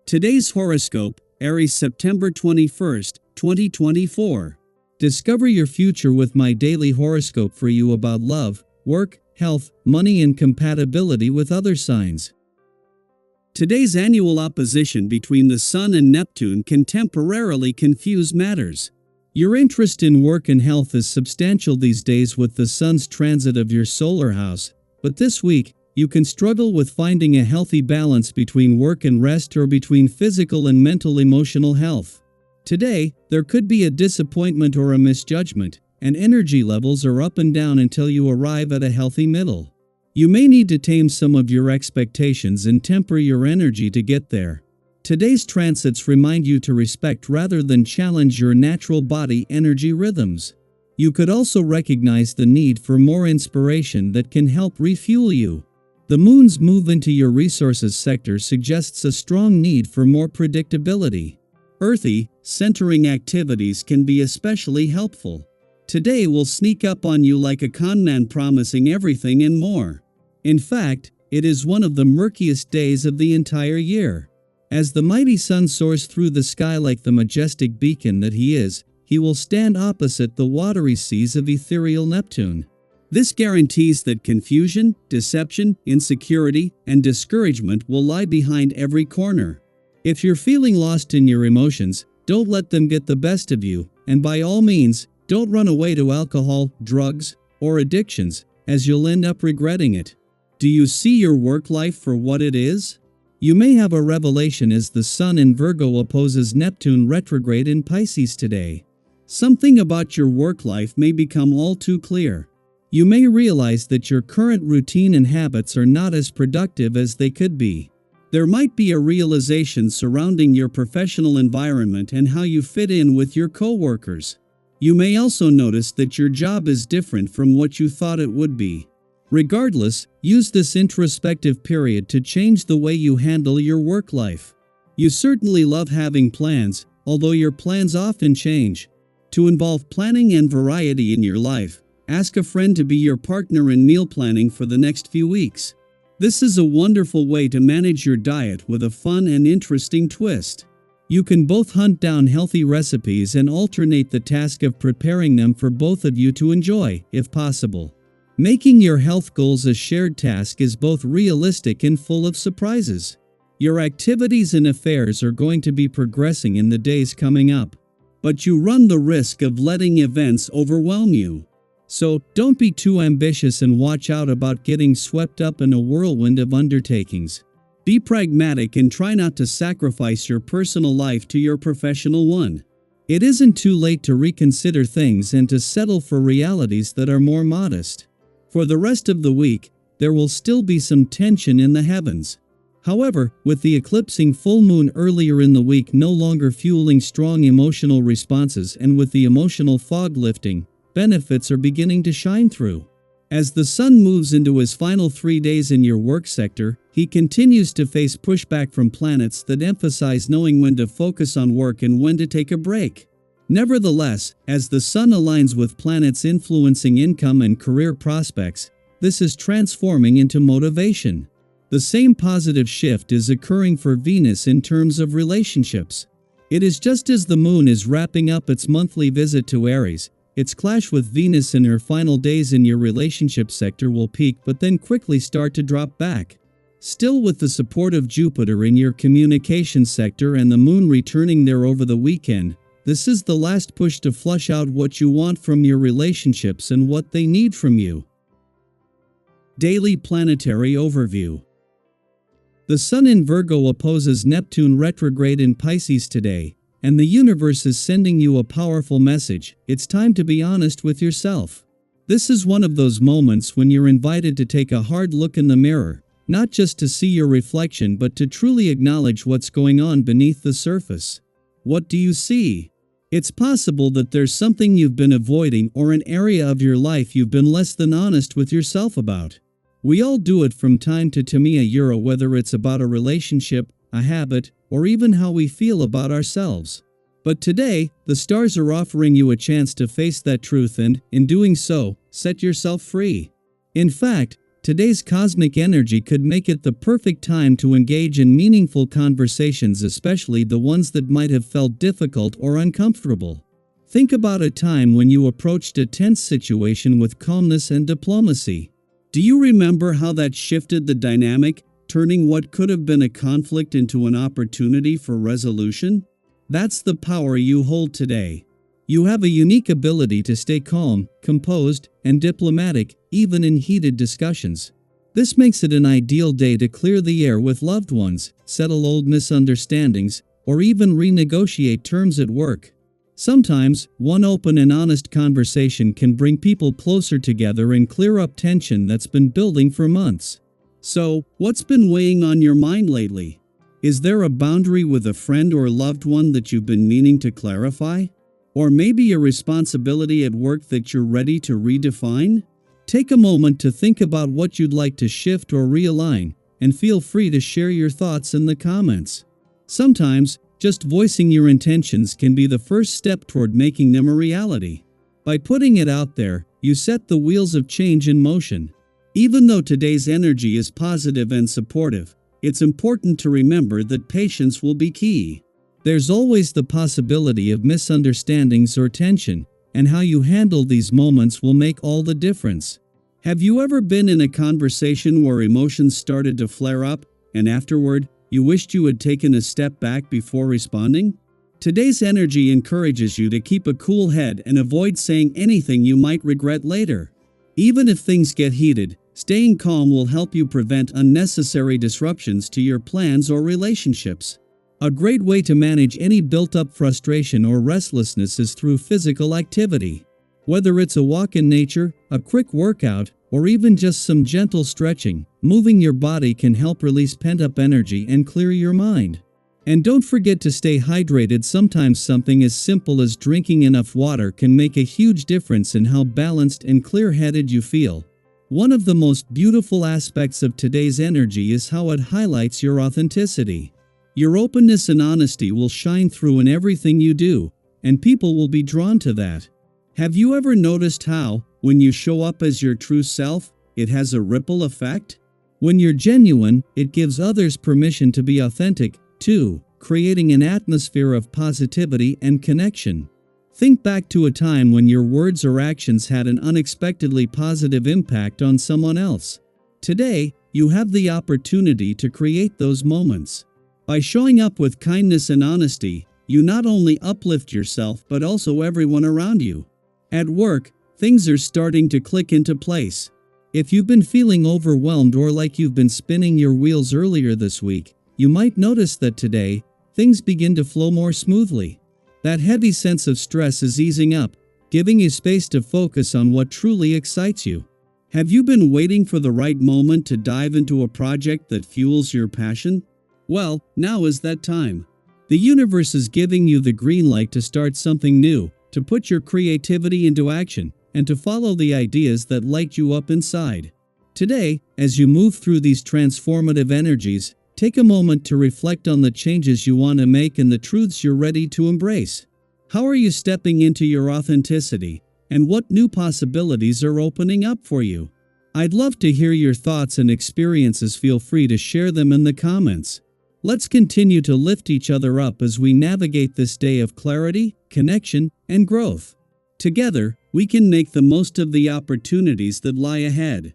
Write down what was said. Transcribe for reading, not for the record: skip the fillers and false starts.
Today's horoscope, Aries September 21st, 2024. Discover your future with my daily horoscope for you about love, work, health, money and compatibility with other signs. Today's annual opposition between the Sun and Neptune can temporarily confuse matters. Your interest in work and health is substantial these days with the Sun's transit of your solar house, but this week, you can struggle with finding a healthy balance between work and rest or between physical and mental emotional health. Today, there could be a disappointment or a misjudgment, and energy levels are up and down until you arrive at a healthy middle. You may need to tame some of your expectations and temper your energy to get there. Today's transits remind you to respect rather than challenge your natural body energy rhythms. You could also recognize the need for more inspiration that can help refuel you. The moon's move into your resources sector suggests a strong need for more predictability. Earthy, centering activities can be especially helpful. Today will sneak up on you like a conman promising everything and more. In fact, it is one of the murkiest days of the entire year. As the mighty sun soars through the sky like the majestic beacon that he is, he will stand opposite the watery seas of ethereal Neptune. This guarantees that confusion, deception, insecurity, and discouragement will lie behind every corner. If you're feeling lost in your emotions, don't let them get the best of you, and by all means, don't run away to alcohol, drugs, or addictions, as you'll end up regretting it. Do you see your work life for what it is? You may have a revelation as the Sun in Virgo opposes Neptune retrograde in Pisces today. Something about your work life may become all too clear. You may realize that your current routine and habits are not as productive as they could be. There might be a realization surrounding your professional environment and how you fit in with your coworkers. You may also notice that your job is different from what you thought it would be. Regardless, use this introspective period to change the way you handle your work life. You certainly love having plans, although your plans often change. To involve planning and variety in your life, ask a friend to be your partner in meal planning for the next few weeks. This is a wonderful way to manage your diet with a fun and interesting twist. You can both hunt down healthy recipes and alternate the task of preparing them for both of you to enjoy, if possible. Making your health goals a shared task is both realistic and full of surprises. Your activities and affairs are going to be progressing in the days coming up, but you run the risk of letting events overwhelm you. So, don't be too ambitious and watch out about getting swept up in a whirlwind of undertakings. Be pragmatic and try not to sacrifice your personal life to your professional one. It isn't too late to reconsider things and to settle for realities that are more modest. For the rest of the week, there will still be some tension in the heavens. However, with the eclipsing full moon earlier in the week no longer fueling strong emotional responses and with the emotional fog lifting, benefits are beginning to shine through. As the Sun moves into his final 3 days in your work sector, he continues to face pushback from planets that emphasize knowing when to focus on work and when to take a break. Nevertheless, as the Sun aligns with planets influencing income and career prospects, this is transforming into motivation. The same positive shift is occurring for Venus in terms of relationships. It is just as the Moon is wrapping up its monthly visit to Aries. Its clash with Venus in her final days in your relationship sector will peak but then quickly start to drop back. Still, with the support of Jupiter in your communication sector and the Moon returning there over the weekend, this is the last push to flush out what you want from your relationships and what they need from you. Daily Planetary Overview. The Sun in Virgo opposes Neptune retrograde in Pisces today. And the universe is sending you a powerful message. It's time to be honest with yourself. This is one of those moments when you're invited to take a hard look in the mirror, not just to see your reflection but to truly acknowledge what's going on beneath the surface. What do you see? It's possible that there's something you've been avoiding or an area of your life you've been less than honest with yourself about. We all do it from time to time, whether it's about a relationship, a habit, or even how we feel about ourselves. But today, the stars are offering you a chance to face that truth and, in doing so, set yourself free. In fact, Today's cosmic energy could make it the perfect time to engage in meaningful conversations, especially the ones that might have felt difficult or uncomfortable. Think about a time when you approached a tense situation with calmness and diplomacy. Do you remember how that shifted the dynamic, turning what could have been a conflict into an opportunity for resolution? That's the power you hold today. You have a unique ability to stay calm, composed, and diplomatic, even in heated discussions. This makes it an ideal day to clear the air with loved ones, settle old misunderstandings, or even renegotiate terms at work. Sometimes, one open and honest conversation can bring people closer together and clear up tension that's been building for months. So, what's been weighing on your mind lately? Is there a boundary with a friend or loved one that you've been meaning to clarify? Or maybe a responsibility at work that you're ready to redefine? Take a moment to think about what you'd like to shift or realign, and feel free to share your thoughts in the comments. Sometimes, just voicing your intentions can be the first step toward making them a reality. By putting it out there, you set the wheels of change in motion. Even though today's energy is positive and supportive, it's important to remember that patience will be key. There's always the possibility of misunderstandings or tension, and how you handle these moments will make all the difference. Have you ever been in a conversation where emotions started to flare up, and afterward, you wished you had taken a step back before responding? Today's energy encourages you to keep a cool head and avoid saying anything you might regret later. Even if things get heated, staying calm will help you prevent unnecessary disruptions to your plans or relationships. A great way to manage any built-up frustration or restlessness is through physical activity. Whether it's a walk in nature, a quick workout, or even just some gentle stretching, moving your body can help release pent-up energy and clear your mind. And don't forget to stay hydrated. Sometimes something as simple as drinking enough water can make a huge difference in how balanced and clear-headed you feel. One of the most beautiful aspects of today's energy is how it highlights your authenticity. Your openness and honesty will shine through in everything you do, and people will be drawn to that. Have you ever noticed how, when you show up as your true self, it has a ripple effect? When you're genuine, it gives others permission to be authentic, too, creating an atmosphere of positivity and connection. Think back to a time when your words or actions had an unexpectedly positive impact on someone else. Today, you have the opportunity to create those moments. By showing up with kindness and honesty, you not only uplift yourself but also everyone around you. At work, things are starting to click into place. If you've been feeling overwhelmed or like you've been spinning your wheels earlier this week, you might notice that today, things begin to flow more smoothly. That heavy sense of stress is easing up, giving you space to focus on what truly excites you. Have you been waiting for the right moment to dive into a project that fuels your passion? Well, now is that time. The universe is giving you the green light to start something new, to put your creativity into action, and to follow the ideas that light you up inside. Today, as you move through these transformative energies, take a moment to reflect on the changes you want to make and the truths you're ready to embrace. How are you stepping into your authenticity, and what new possibilities are opening up for you? I'd love to hear your thoughts and experiences. Feel free to share them in the comments. Let's continue to lift each other up as we navigate this day of clarity, connection, and growth. Together, we can make the most of the opportunities that lie ahead.